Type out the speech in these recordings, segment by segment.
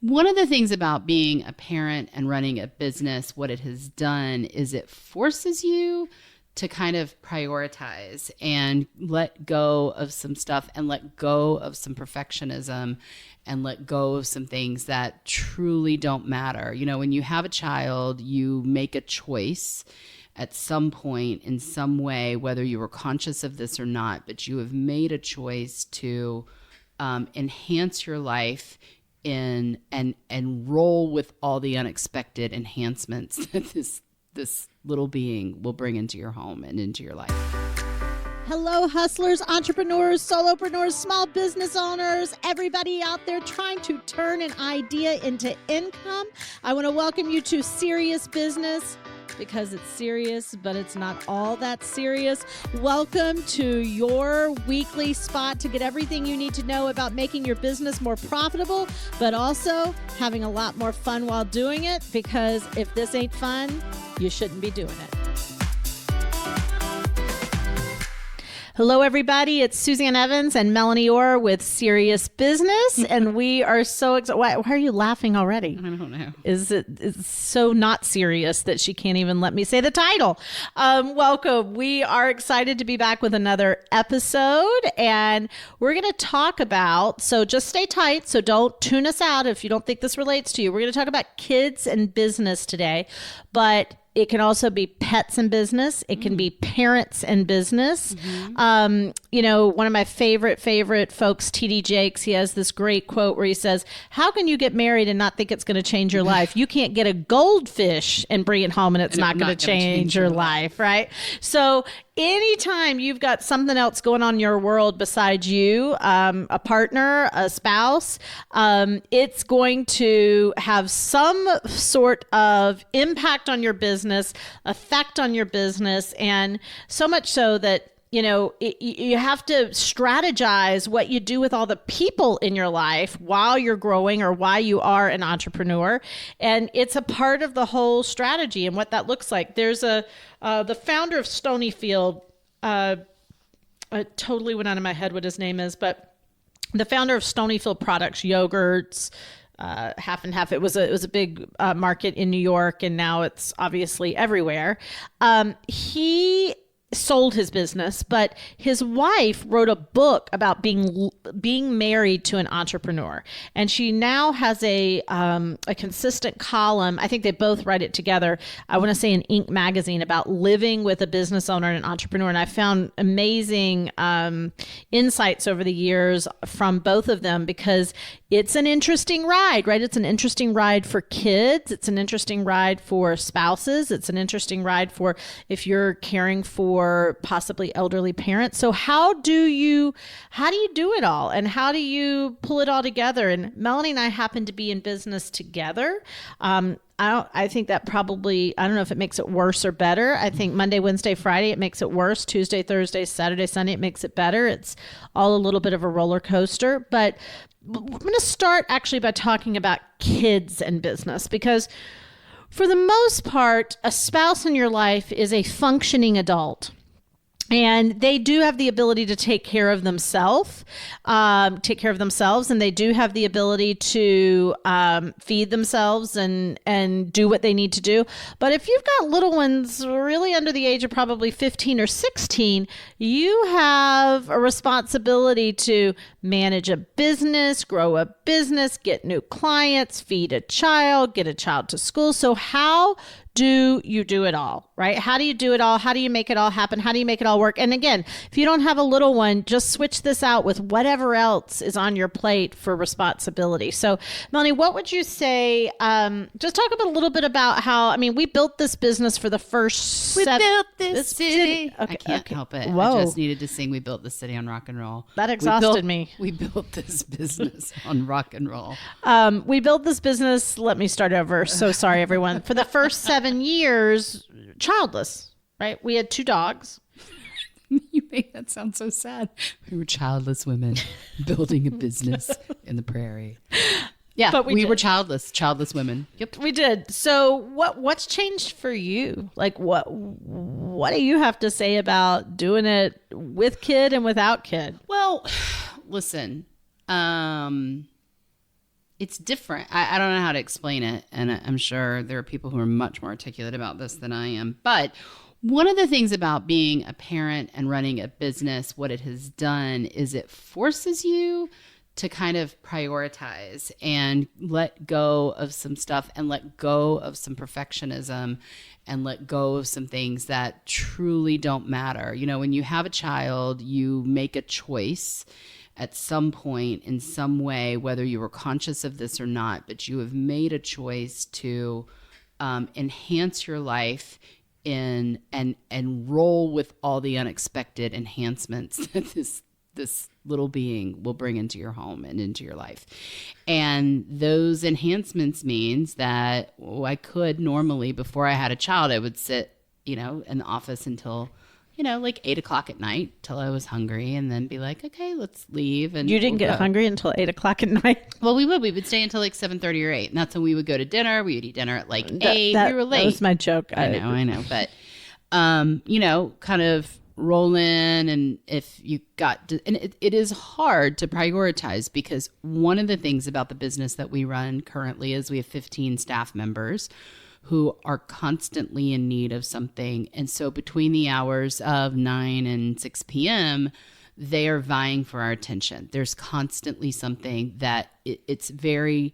One of the things about being a parent and running a business, what it has done is it forces you to kind of prioritize and let go of some stuff and let go of some perfectionism and let go of some things that truly don't matter. You know, when you have a child, you make a choice at some point in some way, whether you were conscious of this or not, but you have made a choice to enhance your life in and roll with all the unexpected enhancements that this little being will bring into your home and into your life. Hello, hustlers, entrepreneurs, solopreneurs, small business owners, everybody out there trying to turn an idea into income. I want to welcome you to Serious Business, because it's serious, but it's not all that serious. Welcome to your weekly spot to get everything you need to know about making your business more profitable, but also having a lot more fun while doing it, because if this ain't fun, you shouldn't be doing it. Hello, everybody. It's Suzanne Evans and Melanie Orr with Serious Business, and we are so excited. Why are you laughing already? I don't know. It's so not serious that she can't even let me say the title. Welcome. We are excited to be back with another episode, and we're going to talk about, so just stay tight, so don't tune us out if you don't think this relates to you. We're going to talk about kids and business today, but it can also be pets and business. It can be parents and business. You know, one of my favorite folks, TD Jakes, he has this great quote where he says, how can you get married and not think it's going to change your life? You can't get a goldfish and bring it home and it's not going to change your life, right? So anytime you've got something else going on in your world besides you, a partner, a spouse, it's going to have some sort of impact on your business, effect on your business, and so much so that you know, you have to strategize what you do with all the people in your life while you're growing or while you are an entrepreneur. And it's a part of the whole strategy and what that looks like. There's the founder of Stonyfield, I totally went out of my head what his name is, but the founder of Stonyfield Products, yogurts, half and half. It was a big market in New York, and now it's obviously everywhere. He sold his business, but his wife wrote a book about being married to an entrepreneur, and she now has a consistent column. I think they both write it together. I want to say in Inc. magazine about living with a business owner and an entrepreneur, and I found amazing insights over the years from both of them, because it's an interesting ride, right? It's an interesting ride for kids. It's an interesting ride for spouses. It's an interesting ride for if you're caring for possibly elderly parents. So how do you do it all? And how do you pull it all together? And Melanie and I happen to be in business together. I think that probably, I don't know if it makes it worse or better. I think Monday, Wednesday, Friday, it makes it worse. Tuesday, Thursday, Saturday, Sunday, it makes it better. It's all a little bit of a roller coaster. But I'm going to start actually by talking about kids and business, because for the most part, a spouse in your life is a functioning adult. And they do have the ability to take care of themselves, and they do have the ability to feed themselves and do what they need to do. But if you've got little ones really under the age of probably 15 or 16, you have a responsibility to manage a business, grow a business, get new clients, feed a child, get a child to school. So how do you do it all, right? How do you do it all? How do you make it all happen? How do you make it all work? And again, if you don't have a little one, just switch this out with whatever else is on your plate for responsibility. So Melanie, what would you say? Just talk a little bit about how, I mean, we built this business for the first We built this city. Okay, I can't help it. Whoa. I just needed to sing We Built This City on Rock and Roll. That exhausted me. We built this business on rock and roll. We built this business. Let me start over. So sorry, everyone. For the first 7 years, childless, right? We had 2 dogs. You make that sound so sad. We were childless women building a business in the prairie. Yeah, but we were childless women. Yep, we did. So what's changed for you? Like what do you have to say about doing it with kid and without kid? Well, listen, it's different. I don't know how to explain it. And I'm sure there are people who are much more articulate about this than I am. But one of the things about being a parent and running a business, what it has done is it forces you to kind of prioritize and let go of some stuff and let go of some perfectionism and let go of some things that truly don't matter. You know, when you have a child, you make a choice at some point in some way, whether you were conscious of this or not, but you have made a choice to enhance your life in and roll with all the unexpected enhancements that this little being will bring into your home and into your life. And those enhancements means that I could normally, before I had a child, I would sit, in the office until, like 8:00 at night till I was hungry, and then be like, okay, let's leave. And you didn't get hungry until 8:00 at night? Well, we would stay until like 7:30 or 8. And that's when we would go to dinner. We would eat dinner at like 8. We were late. That was my joke. I know. But, kind of roll in, and if you it is hard to prioritize, because one of the things about the business that we run currently is we have 15 staff members who are constantly in need of something. And so between the hours of 9 and 6 p.m., they are vying for our attention. There's constantly something that there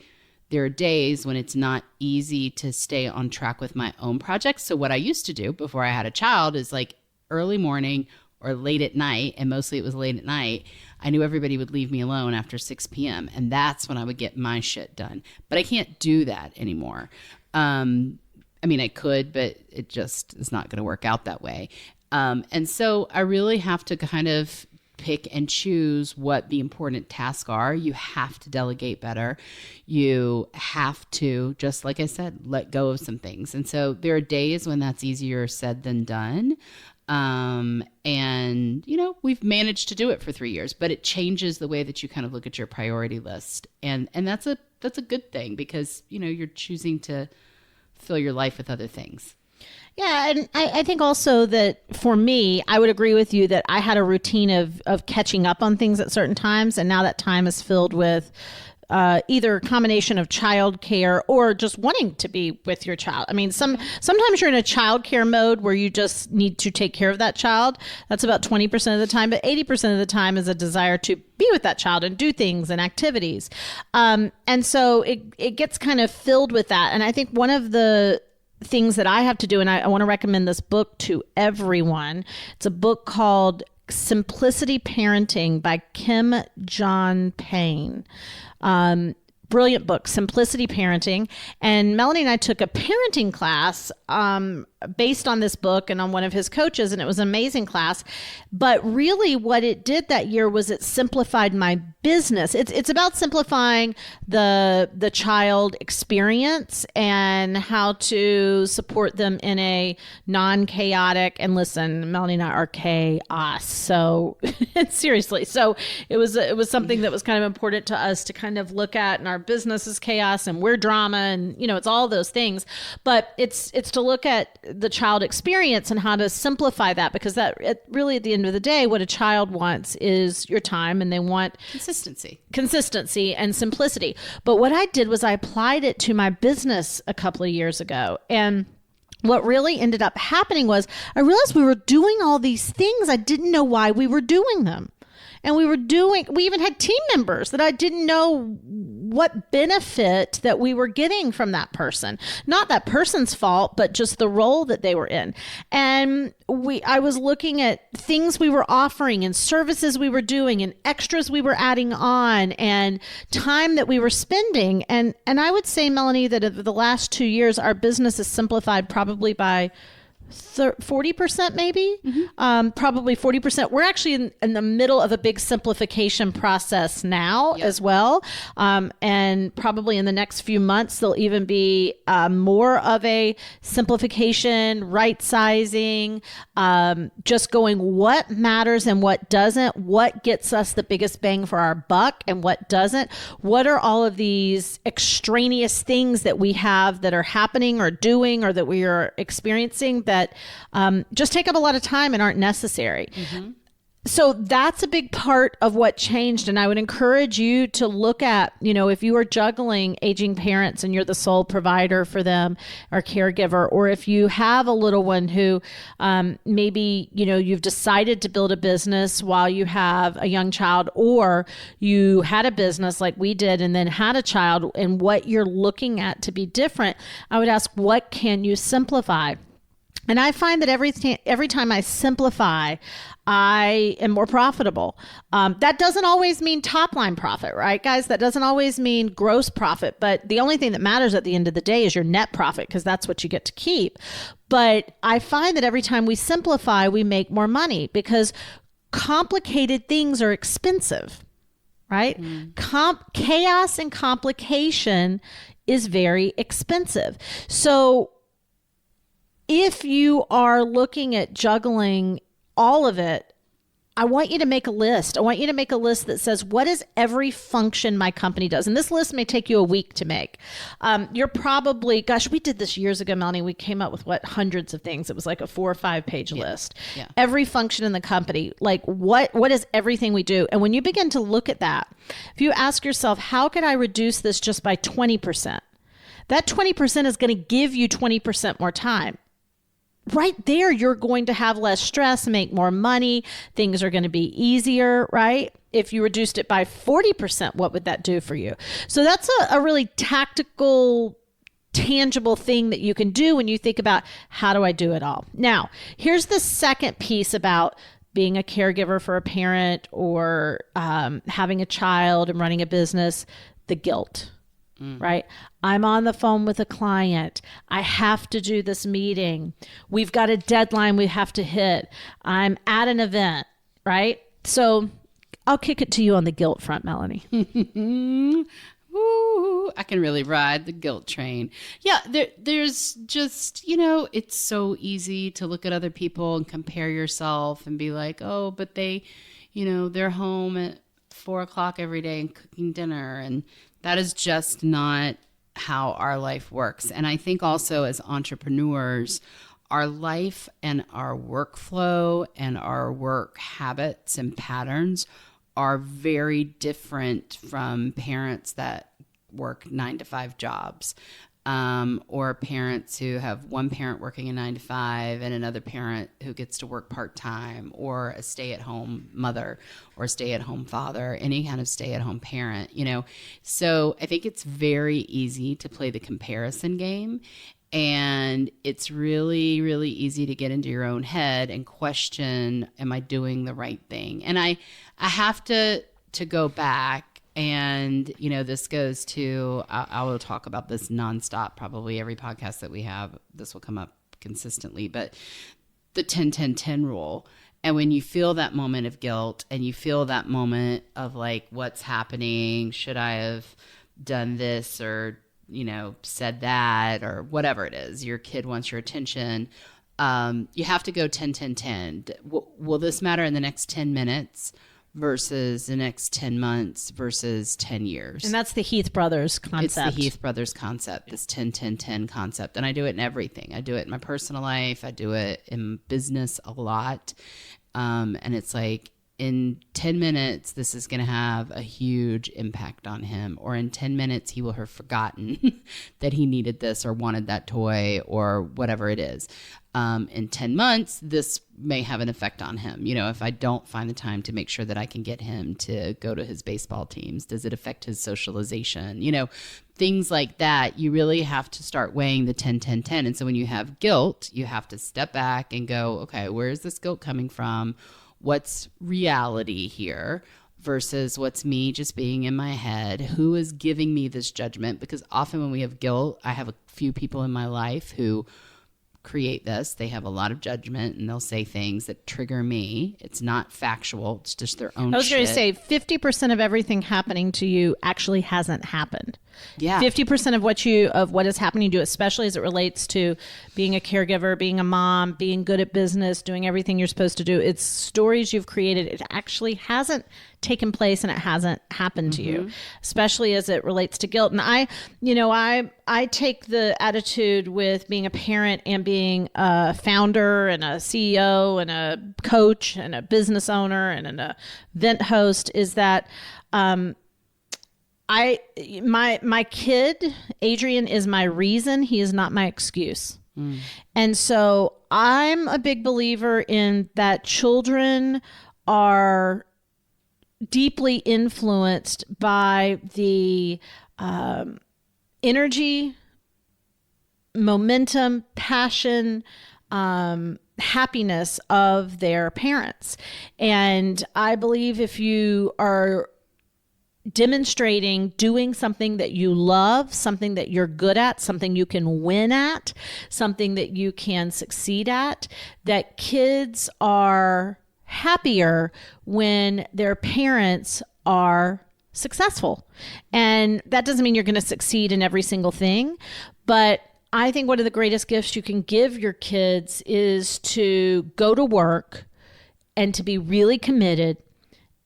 are days when it's not easy to stay on track with my own projects. So what I used to do before I had a child is like early morning or late at night, and mostly it was late at night, I knew everybody would leave me alone after 6 p.m. And that's when I would get my shit done. But I can't do that anymore. I could, but it just is not going to work out that way. And so I really have to kind of pick and choose what the important tasks are. You have to delegate better. You have to, just like I said, let go of some things. And so there are days when that's easier said than done. And we've managed to do it for 3 years, but it changes the way that you kind of look at your priority list. And that's a good thing, because, you're choosing to fill your life with other things. Yeah, and I think also that for me, I would agree with you that I had a routine of catching up on things at certain times, and now that time is filled with either a combination of childcare or just wanting to be with your child. I mean, sometimes you're in a childcare mode where you just need to take care of that child. That's about 20% of the time, but 80% of the time is a desire to be with that child and do things and activities. And so it gets kind of filled with that. And I think one of the things that I have to do, and I want to recommend this book to everyone. It's a book called Simplicity Parenting by Kim John Payne. Brilliant book, Simplicity Parenting. And Melanie and I took a parenting class based on this book and on one of his coaches, and it was an amazing class. But really what it did that year was it simplified my business. It's about simplifying the child experience and how to support them in a non-chaotic, and listen, Melanie and I are chaos. So seriously. So it was something that was kind of important to us to kind of look at, and our business is chaos and we're drama, and it's all those things. But it's to look at the child experience and how to simplify that, because really at the end of the day, what a child wants is your time, and they want consistency and simplicity. But what I did was I applied it to my business a couple of years ago. And what really ended up happening was I realized we were doing all these things. I didn't know why we were doing them. And we even had team members that I didn't know what benefit that we were getting from that person. Not that person's fault, but just the role that they were in. And I was looking at things we were offering and services we were doing and extras we were adding on and time that we were spending. And I would say, Melanie, that over the last 2 years, our business has simplified probably by 40% maybe, probably 40%. We're actually in the middle of a big simplification process now as well. And probably in the next few months, there'll even be more of a simplification, right sizing, just going what matters and what doesn't, what gets us the biggest bang for our buck and what doesn't. What are all of these extraneous things that we have that are happening or doing or that we are experiencing that just take up a lot of time and aren't necessary. So that's a big part of what changed. And I would encourage you to look at, if you are juggling aging parents and you're the sole provider for them or caregiver, or if you have a little one who maybe, you've decided to build a business while you have a young child, or you had a business like we did and then had a child, and what you're looking at to be different, I would ask, what can you simplify? And I find that every time I simplify, I am more profitable. That doesn't always mean top line profit, right, guys? That doesn't always mean gross profit. But the only thing that matters at the end of the day is your net profit, because that's what you get to keep. But I find that every time we simplify, we make more money, because complicated things are expensive, right? Chaos and complication is very expensive. So if you are looking at juggling all of it, I want you to make a list. I want you to make a list that says, what is every function my company does? And this list may take you a week to make. You're probably, gosh, we did this years ago, Melanie. We came up with hundreds of things. It was like a 4 or 5 page list. Yeah. Every function in the company, like what is everything we do? And when you begin to look at that, if you ask yourself, how could I reduce this just by 20%? That 20% is going to give you 20% more time. Right there, you're going to have less stress, make more money. Things are going to be easier, right? If you reduced it by 40%, what would that do for you? So that's a really tactical, tangible thing that you can do when you think about, how do I do it all? Now, here's the second piece about being a caregiver for a parent, or having a child and running a business: the guilt. Right? I'm on the phone with a client. I have to do this meeting. We've got a deadline we have to hit. I'm at an event, right? So I'll kick it to you on the guilt front, Melanie. Ooh, I can really ride the guilt train. Yeah, there's just, it's so easy to look at other people and compare yourself and be like, oh, but they, they're home at 4:00 every day and cooking dinner, and that is just not how our life works. And I think also as entrepreneurs, our life and our workflow and our work habits and patterns are very different from parents that work 9-to-5 jobs. Or parents who have one parent working a 9-to-5 and another parent who gets to work part-time, or a stay-at-home mother or stay-at-home father, any kind of stay-at-home parent, So I think it's very easy to play the comparison game, and it's really, really easy to get into your own head and question, am I doing the right thing? And I have to go back. And, this goes to, I will talk about this nonstop, probably every podcast that we have, this will come up consistently, but the 10-10-10 rule. And when you feel that moment of guilt and you feel that moment of like, what's happening? Should I have done this or, said that, or whatever it is, your kid wants your attention. You have to go 10-10-10. Will this matter in the next 10 minutes? Versus the next 10 months versus 10 years. And that's the Heath Brothers concept. It's the Heath Brothers concept, this 10-10-10 concept. And I do it in everything. I do it in my personal life. I do it in business a lot. And it's like, in 10 minutes, this is going to have a huge impact on him. Or in 10 minutes, he will have forgotten that he needed this or wanted that toy or whatever it is. In 10 months, this may have an effect on him. If I don't find the time to make sure that I can get him to go to his baseball teams, does it affect his socialization? Things like that. You really have to start weighing the 10-10-10. And so when you have guilt, you have to step back and go, okay, where is this guilt coming from? What's reality here versus what's me just being in my head? Who is giving me this judgment? Because often when we have guilt, I have a few people in my life who create this. They have a lot of judgment and they'll say things that trigger me. It's not factual. It's just their own shit. I was going to say 50% of everything happening to you actually hasn't happened. Yeah. 50% of what is happening to you, especially as it relates to being a caregiver, being a mom, being good at business, doing everything you're supposed to do. It's stories you've created. It actually hasn't taken place and it hasn't happened to you, especially as it relates to guilt. And I I take the attitude with being a parent and being a founder and a CEO and a coach and a business owner and an event host is that my kid, Adrian, is my reason. He is not my excuse. And so I'm a big believer in that children are deeply influenced by the energy, momentum, passion, happiness of their parents. And I believe if you are demonstrating doing something that you love, something that you're good at, something you can win at, something that you can succeed at, that kids are happier when their parents are successful. And that doesn't mean you're going to succeed in every single thing, but I think one of the greatest gifts you can give your kids is to go to work and to be really committed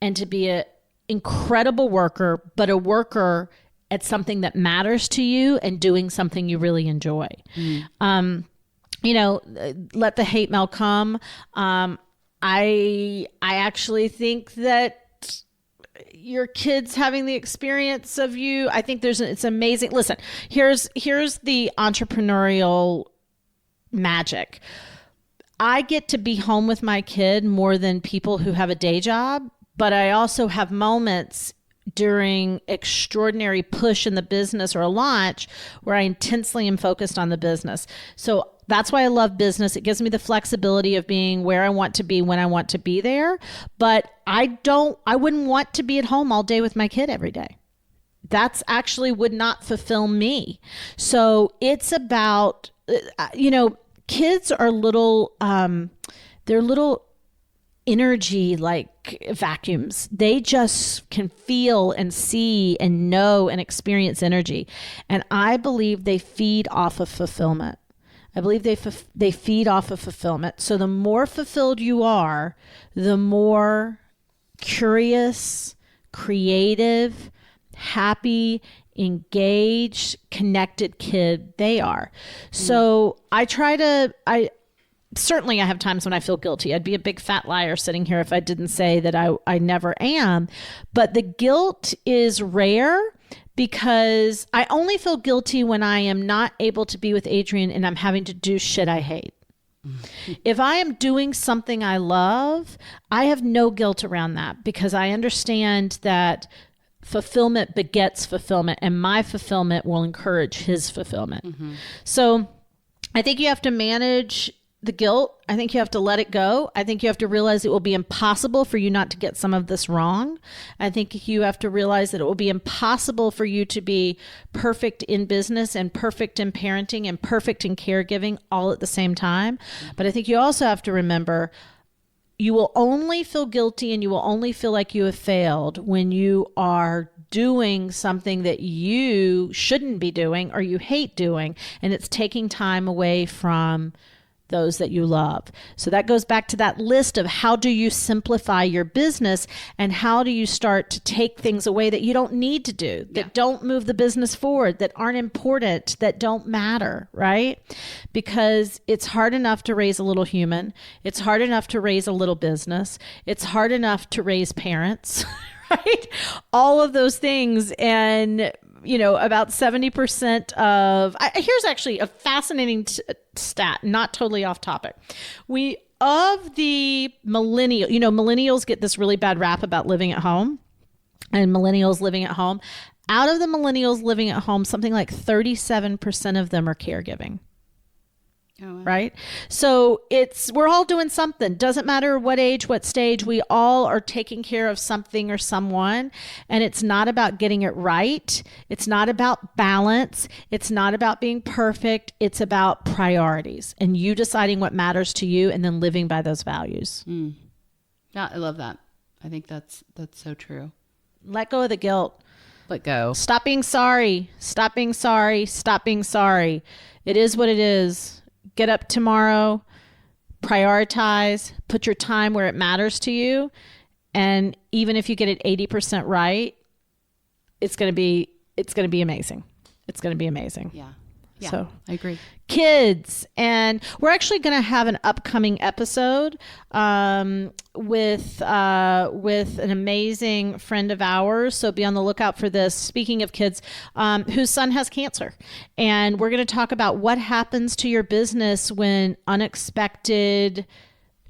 and to be an incredible worker, but a worker at something that matters to you and doing something you really enjoy. Let the hate mail come. I actually think that your kids having the experience of you, I think it's amazing. Listen, here's the entrepreneurial magic. I get to be home with my kid more than people who have a day job, but I also have moments during extraordinary push in the business or a launch where I intensely am focused on the business. So that's why I love business. It gives me the flexibility of being where I want to be when I want to be there. But I wouldn't want to be at home all day with my kid every day. That's actually would not fulfill me. So it's about, kids are little, they're little energy like vacuums. They just can feel and see and know and experience energy. And I believe they feed off of fulfillment. I believe they feed off of fulfillment. So the more fulfilled you are, the more curious, creative, happy, engaged, connected kid they are. So certainly I have times when I feel guilty. I'd be a big fat liar sitting here if I didn't say that I never am. But the guilt is rare because I only feel guilty when I am not able to be with Adrian and I'm having to do shit I hate. If I am doing something I love, I have no guilt around that because I understand that fulfillment begets fulfillment and my fulfillment will encourage his fulfillment. So I think you have to manage the guilt. I think you have to let it go. I think you have to realize it will be impossible for you not to get some of this wrong. I think you have to realize that it will be impossible for you to be perfect in business and perfect in parenting and perfect in caregiving all at the same time. But I think you also have to remember you will only feel guilty and you will only feel like you have failed when you are doing something that you shouldn't be doing or you hate doing, and it's taking time away from those that you love. So that goes back to that list of how do you simplify your business and how do you start to take things away that you don't need to do, that don't move the business forward, that aren't important, that don't matter, right? Because it's hard enough to raise a little human. It's hard enough to raise a little business. It's hard enough to raise parents, right? All of those things. And about 70% of, here's actually a fascinating stat, not totally off topic. Of the millennials get this really bad rap about living at home and millennials living at home. Out of the millennials living at home, something like 37% of them are caregiving. Oh, wow. Right? So we're all doing something. Doesn't matter what age, what stage, we all are taking care of something or someone. And it's not about getting it right. It's not about balance. It's not about being perfect. It's about priorities and you deciding what matters to you and then living by those values. Yeah, I love that. I think that's so true. Let go of the guilt. Let go. Stop being sorry. Stop being sorry. Stop being sorry. It is what it is. Get up tomorrow, prioritize, put your time where it matters to you. And even if you get it 80% right, it's going to be amazing. It's going to be amazing. Yeah. Yeah, So I agree. Kids, and we're actually going to have an upcoming episode with an amazing friend of ours. So be on the lookout for this. Speaking of kids, whose son has cancer, and we're going to talk about what happens to your business when unexpected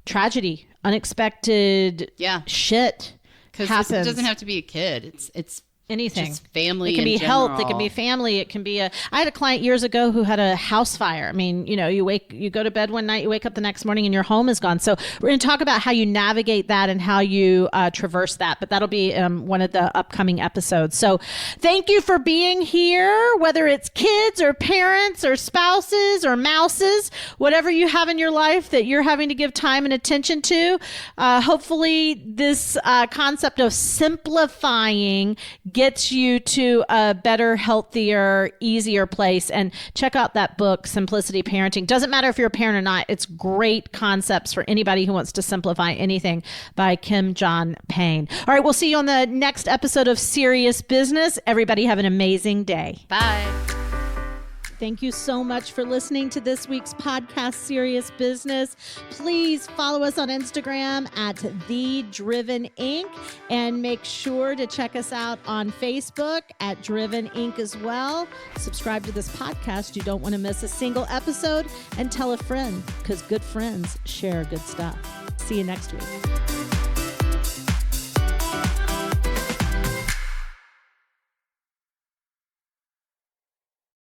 tragedy, unexpected shit Because happens. it doesn't have to be a kid. It's anything. just family. It can be general. health. It can be family. It can be I had a client years ago who had a house fire. I mean, you go to bed one night, you wake up the next morning and your home is gone. So we're going to talk about how you navigate that and how you traverse that. But that'll be one of the upcoming episodes. So thank you for being here, whether it's kids or parents or spouses or mouses, whatever you have in your life that you're having to give time and attention to. Hopefully this concept of simplifying gets you to a better, healthier, easier place. And check out that book, Simplicity Parenting. Doesn't matter if you're a parent or not. It's great concepts for anybody who wants to simplify anything, by Kim John Payne. All right, we'll see you on the next episode of Serious Business. Everybody have an amazing day. Bye. Thank you so much for listening to this week's podcast, Serious Business. Please follow us on Instagram at The Driven Inc. and make sure to check us out on Facebook at Driven Inc. as well. Subscribe to this podcast. You don't want to miss a single episode, and tell a friend, because good friends share good stuff. See you next week.